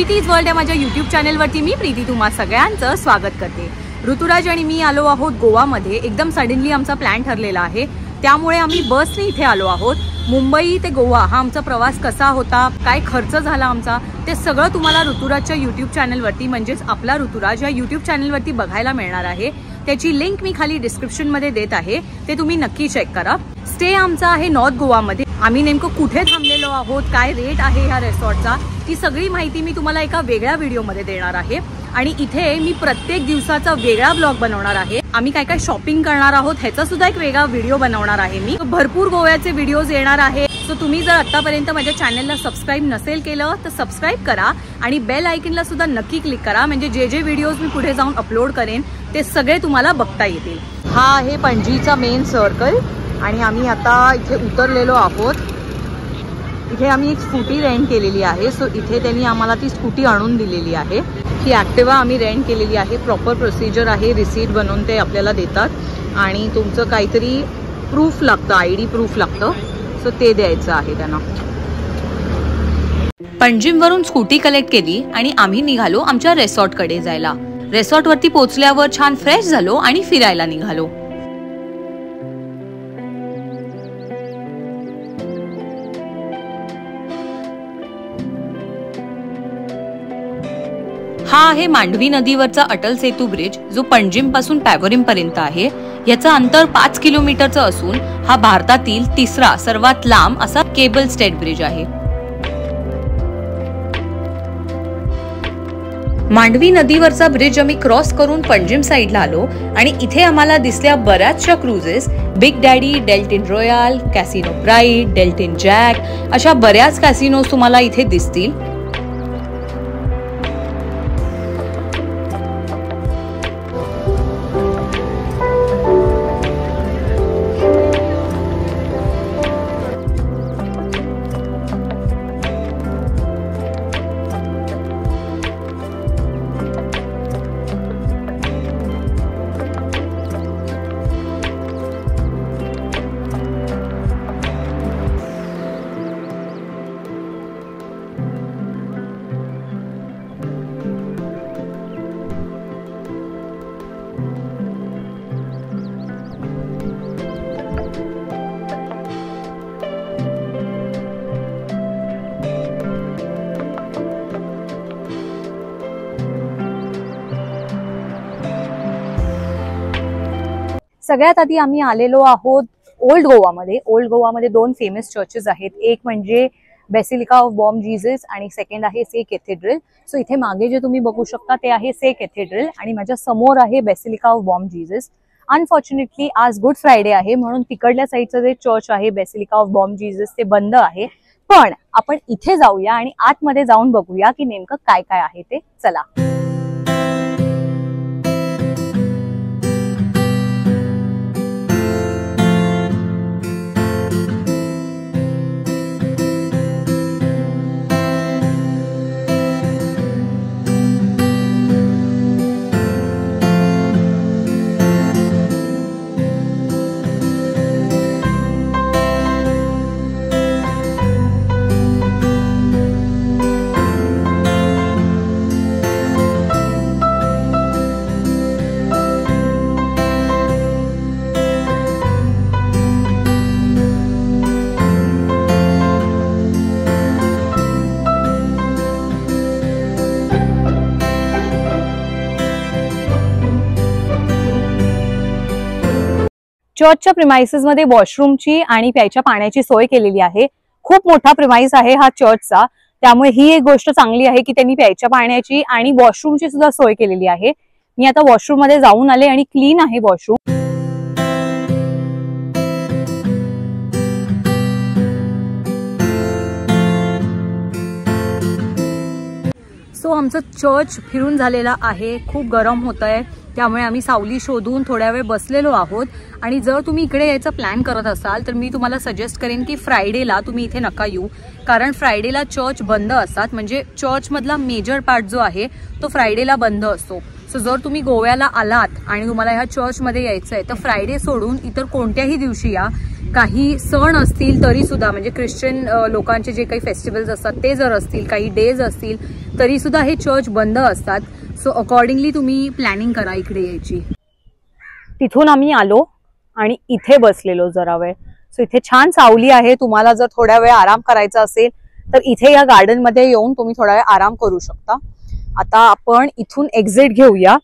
प्रीतीज world या माझ्या YouTube चॅनलवरती मी प्रीती तुम्हा सगळ्यांचं स्वागत करते। ऋतुराज आणि मी आलो आहोत गोवामध्ये। एकदम सडनली आमचा प्लॅन ठरलेला आहे, त्यामुळे आम्ही बसने इथे आलो आहोत। मुंबई ते गोवा हा आमचा प्रवास कसा होता, काय खर्च झाला आमचा, ते सगळं तुम्हाला ऋतुराजच्या यूट्यूब चॅनलवरती म्हणजेच आपला ऋतुराज या यूट्यूब चॅनलवरती बघायला मिळणार आहे। त्याची लिंक मी खाली डिस्क्रिप्शन मध्ये देत आहे, ते तुम्ही नक्की चेक करा। स्टे आमचा आहे नॉर्थ गोवामध्ये। आम्ही नेमकं कुठे थांबलेलो आहोत, काय रेट आहे ह्या रिसॉर्टचा, ती सगळी माहिती मी तुम्हाला एका वेगळ्या व्हिडिओमध्ये देणार आहे। आणि इथे मी प्रत्येक दिवसाचा वेगळा ब्लॉग बनवणार आहे। आम्ही काय काय शॉपिंग करणार आहोत ह्याचा सुद्धा एक वेगळा व्हिडिओ बनवणार आहे मी। भरपूर गोव्याचे व्हिडिओज येणार आहे। सो तुम्ही जर आतापर्यंत माझ्या चॅनलला सबस्क्राइब नसेल केलं तर सबस्क्राइब करा आणि बेल आयकॉनला सुद्धा नक्की क्लिक करा, म्हणजे जे जे व्हिडिओज मी पुढे जाऊन अपलोड करेन ते सगळे तुम्हाला बघता येतील। हा आहे पणजीचा मेन सर्कल आणि आम्ही आता इथे उतरलेलो आहोत। इथे आम्ही एक स्कूटी रेंट केलेली आहे। सो इथे त्यांनी आम्हाला ती स्कूटी आणून दिलेली आहे। ही ॲक्टिवा आम्ही रेंट केलेली आहे। प्रॉपर प्रोसिजर आहे, रिसीट बनवून ते आपल्याला देतात आणि तुमचं काहीतरी प्रूफ लागतं, ID प्रूफ लागतं, सो ते द्यायचं आहे त्यांना। पणजीमवरून स्कूटी कलेक्ट केली आणि आम्ही निघालो आमच्या रिसॉर्टकडे जायला। रिसॉर्टवरती पोहोचल्यावर छान फ्रेश झालो आणि फिरायला निघालो। हा आहे मांडवी नदीवरचा अटल सेतू ब्रिज, जो पणजीम पासून पॅव्हरिम पर्यंत आहे। याचं अंतर 5 किलोमीटरचं असून हा भारतातील तिसरा सर्वात लांब असा केबल स्टेड ब्रिज आहे। मांडवी नदीवरचा ब्रिज आम्ही क्रॉस करून पणजीम साइडला आलो आणि इथे आम्हाला दिसल्या बऱ्याचशा cruises. Big daddy, Deltin royal, casino pride, Deltin jack अशा बऱ्याच कॅसिनोज तुम्हाला इथे दिसतील। सगळ्यात आधी आम्ही आलेलो आहोत ओल्ड गोवामध्ये। ओल्ड गोवामध्ये दोन फेमस चर्चेस आहेत, एक म्हणजे बेसिलिका ऑफ बॉम जीसस आणि सेकंड आहे से कॅथेड्रल। सो इथे मागे जे तुम्ही बघू शकता ते आहे से कॅथेड्रल आणि माझ्या समोर आहे basilica of Bom Jesus. Unfortunately आज गुड फ्रायडे आहे, म्हणून तिकडल्या साईडचं जे चर्च आहे बेसिलिका ऑफ बॉम जीसस ते बंद आहे। पण आपण इथे जाऊया आणि आतमध्ये जाऊन बघूया की नेमकं काय काय आहे ते। चला। चर्चच्या प्रिमाइसेस मध्ये वॉशरूमची आणि प्यायच्या पाण्याची सोय केलेली आहे। खूप मोठा प्रिमाइस आहे हा चर्चचा, त्यामुळे ही एक गोष्ट चांगली आहे की त्यांनी प्यायच्या पाण्याची आणि वॉशरूमची सुद्धा सोय केलेली आहे। मी आता वॉशरूम मध्ये जाऊन आले आणि क्लीन आहे वॉशरूम। सो आमचं चर्च फिरून झालेला आहे। खूप गरम होत आहे, त्यामुळे आम्ही सावली शोधून थोड्या वेळ बसलेलो आहोत। आणि जर तुम्ही इकडे यायचा प्लॅन करत असाल तर मी तुम्हाला सजेस्ट करेन की फ्रायडेला तुम्ही इथे नका येऊ, कारण फ्रायडेला चर्च बंद असतात। म्हणजे चर्च मधला मेजर पार्ट जो आहे तो फ्रायडेला बंद असतो। सो जर तुम्ही गोव्याला आलात आणि तुम्हाला ह्या चर्चमध्ये यायचं आहे तर फ्रायडे सोडून इतर कोणत्याही दिवशी या, काही सण असतील तरी सुद्धा, म्हणजे ख्रिश्चन लोकांचे जे काही फेस्टिवल्स असतात ते जर असतील, काही डेज असतील तरी सुद्धा हे चर्च बंद असतात. सो अकॉर्डिंगली तुम्ही प्लॅनिंग करा इकडे यायची. तिथून आम्ही आलो आणि इथे बसलेलो जरा वेळ. सो इथे छान सावली आहे. तुम्हाला जर थोड्या वेळ आराम करायचा असेल तर इथे या गार्डन मध्ये येऊन तुम्ही थोडा वेळ आराम करू शकता. आता आपण इथून एक्झिट घेऊया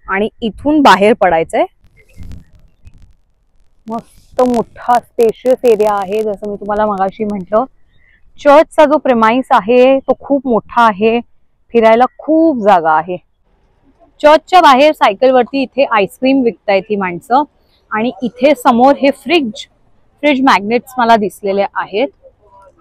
आणि इथून बाहेर पडायचंय. मस्त मोठा स्पेशियस एरिया आहे. जसं मी तुम्हाला मगाशी म्हटलं, चर्चचा जो प्रेमाइस आहे तो खूप मोठा आहे. फिरायला खूप जागा आहे. चर्चच्या बाहेर सायकलवरती इथे आईस्क्रीम विकतायत ही माणसं. आणि इथे समोर हे फ्रिज मॅग्नेट्स मला दिसलेले आहेत.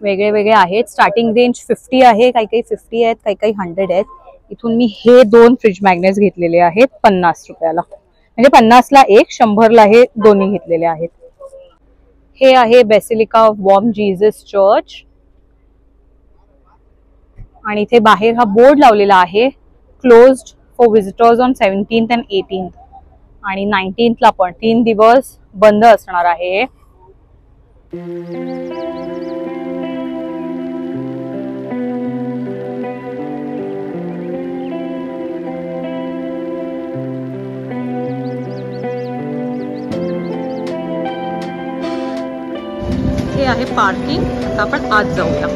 वेगळे वेगळे आहेत. स्टार्टिंग रेंज 50 आहे, काही काही 50 आहेत, काही काही 100 आहेत. इथून मी हे 2 फ्रिज मॅग्नेट्स घेतलेले आहेत 50 रुपयाला. म्हणजे 50ला एक, 100ला हे दोन्ही घेतलेले आहेत. हे आहे basilica of Bom Jesus church. आणि इथे बाहेर हा बोर्ड लावलेला आहे, closed for visitors on 17th and 18th. आणि 19thला पण 3 दिवस बंद असणार आहे. हे आहे पार्किंग. आता आपण आत जाऊया.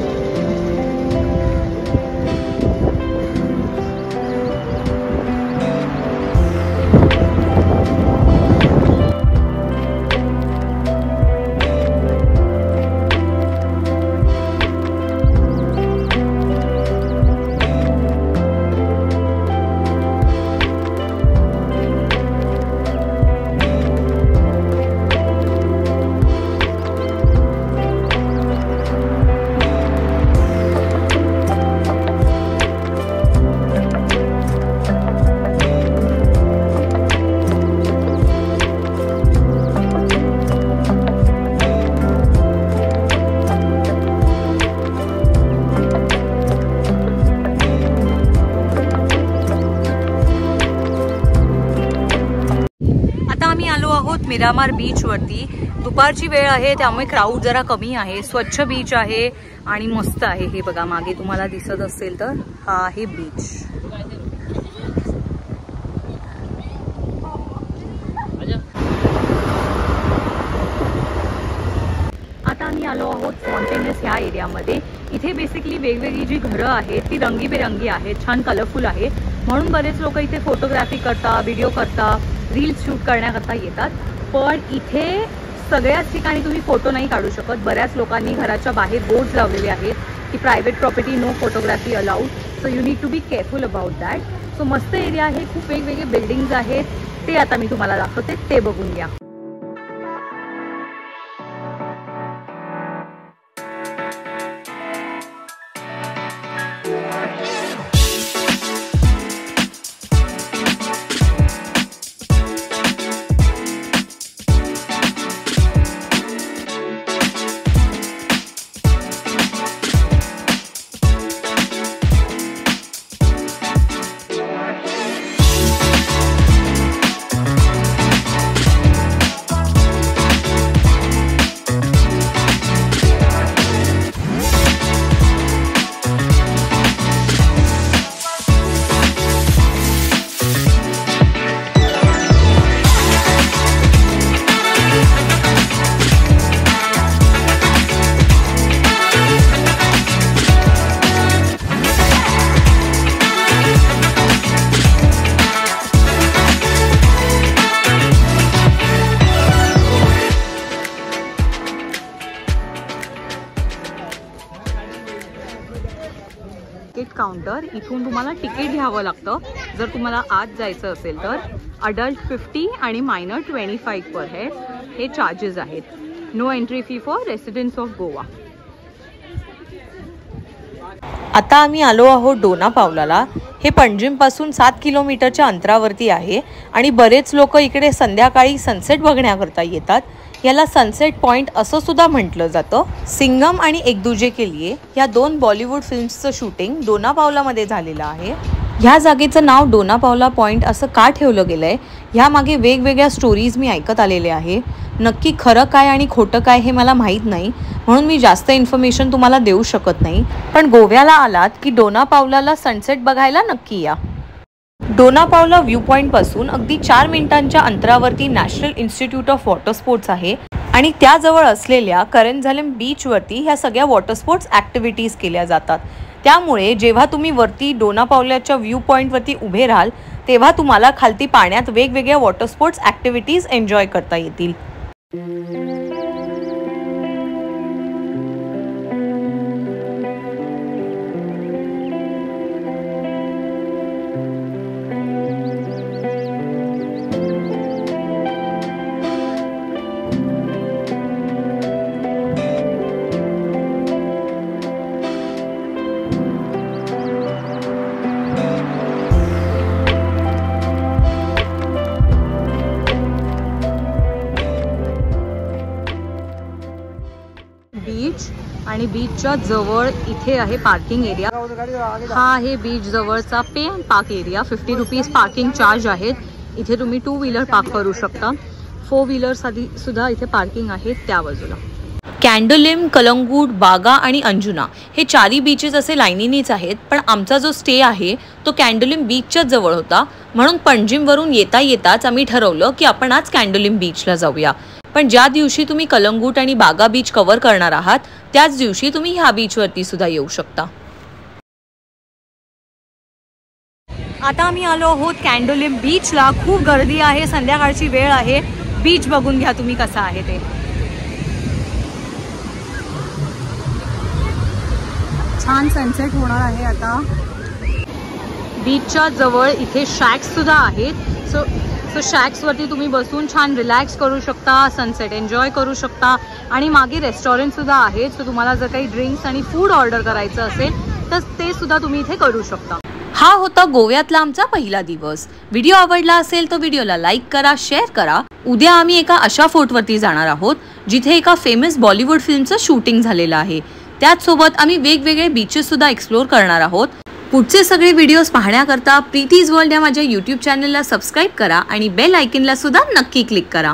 मिरामार बीच वरती. दुपारची वेळ आहे त्यामुळे क्राऊड जरा कमी आहे. स्वच्छ बीच आहे आणि मस्त आहे. हे बघा मागे तुम्हाला दिसत असेल तर हा आहे बीच. आता आम्ही आलो आहोत स्पॉन्टेनियस ह्या एरियामध्ये. इथे बेसिकली वेगवेगळी जी घरं आहेत ती रंगीबेरंगी आहेत, छान कलरफुल आहे. म्हणून बरेच लोक इथे फोटोग्राफी करता, व्हिडिओ करता, रील्स शूट करण्याकरता येतात. पण इथे सगळ्याच ठिकाणी तुम्ही फोटो नाही काढू शकत. बऱ्याच लोकांनी घराच्या बाहेर बोर्ड्स लावलेले आहेत की private property, no photography allowed. So you need to be careful about that. So मस्त एरिया आहे. खूप वेगवेगळे बिल्डिंग्स आहेत. ते आता मी तुम्हाला दाखवते, ते बघून घ्या. काउंटर. इथून तुम्हाला तिकीट घ्यावं लागतं जर तुम्हाला आत जायचं असेल तर. अडल्ट 50 आणि मायनर 25 पर हेड हे चार्जेस आहेत. No entry fee for residents of Goa. आता आम्ही आलो आहोत डोना पावलाला. हे पणजीमपासून 7 किलोमीटरच्या अंतरावरती आहे आणि बरेच लोक इकडे संध्याकाळी सनसेट बघण्याकरता येतात. याला सनसेट पॉइंट असं सुद्धा म्हटलं जातं. सिंगम आणि एक दूजे के लिए या 2 बॉलिवूड फिल्म्सचं शूटिंग डोना पावलामध्ये झालेलं आहे. ह्या जागेचं नाव डोना पावला पॉइंट असं का ठेवलं गेलंय ह्यामागे वेगवेगळ्या स्टोरीज मी ऐकत आलेले आहे. नक्की खरं काय आणि खोटं काय हे मला माहीत नाही, म्हणून मी जास्त इन्फॉर्मेशन तुम्हाला देऊ शकत नाही. पण गोव्याला आलात की डोना पावलाला सनसेट बघायला नक्की या. डोना पावला व्ह्यू पॉइंट पासून अगदी 4 मिनिटांच्या अंतरावरती national institute of water sports आहे आणि त्याजवळ असलेल्या करंजलम बीचवरती ह्या सगळ्या वॉटर स्पोर्ट्स ॲक्टिव्हिटीज केल्या जातात. त्यामुळे जेव्हा तुम्ही वरती डोना पावलाच्या व्ह्यू पॉइंटवरती उभे राहाल तेव्हा तुम्हाला खालती पाण्यात वेगवेगळ्या वॉटर स्पोर्ट्स ॲक्टिव्हिटीज एन्जॉय करता येतील. बीच आणि बीचच्या जवळ इथे आहे पार्किंग एरिया. हा आहे बीच जवळचा पे and park area. 50 rupees parking charge आहेत. इथे तुम्ही 2 व्हीलर पार्क करू शकता. 4 व्हीलरसाठी सुद्धा इथे पार्किंग आहे त्या बाजूला. कॅन्डोलिम, कलंगूट, बागा आणि अंजुना हे 4ही बीचेस असे लाईनीनीच आहेत. पण आमचा जो स्टे आहे तो कॅन्डोलिम बीचच्या जवळ होता, म्हणून पणजीमवरून येता येताच आम्ही ठरवलं की आपण आज कॅन्डोलिम बीचला जाऊया. पण ज्या दिवशी तुम्ही कलंगूट आणि बागा बीच कव्हर करणार आहात त्याच दिवशी तुम्ही ह्या बीचवरती सुद्धा येऊ शकता. आता आम्ही आलो आहोत कॅन्डोलिम बीचला. खूप गर्दी आहे, संध्याकाळची वेळ आहे. बीच बघून घ्या तुम्ही कसा आहे ते. छान सनसेट होणार आहे आता. बीचच्या जवळ इथे शॅक्स सुद्धा आहेत. सो शॅक्सवरती तुम्ही बसून छान रिलॅक्स करू शकता, सनसेट एन्जॉय करू शकता. आणि मागे रेस्टॉरंट सुद्धा आहेत. सो तुम्हाला जर काही ड्रिंक्स आणि फूड ऑर्डर करायचं असेल तर ते सुद्धा तुम्ही इथे करू शकता. हा होता गोव्यातला आमचा पहिला दिवस. व्हिडिओ आवडला असेल तर व्हिडिओला लाईक करा, शेअर करा. उद्या आम्ही एका अशा फोर्टवरती जाणार आहोत जिथे एका फेमस बॉलिवूड फिल्मचं शूटिंग झालेलं आहे. त्याचसोबत आम्ही वेगवेगळे बीचेस सुद्धा एक्सप्लोर करणार आहोत. पुढचे सगळे व्हिडिओज पाहण्याकरता प्रीतीज वर्ल्ड या माझ्या यूट्यूब चॅनलला सबस्क्राईब करा आणि बेल आयकॉनला सुद्धा नक्की क्लिक करा.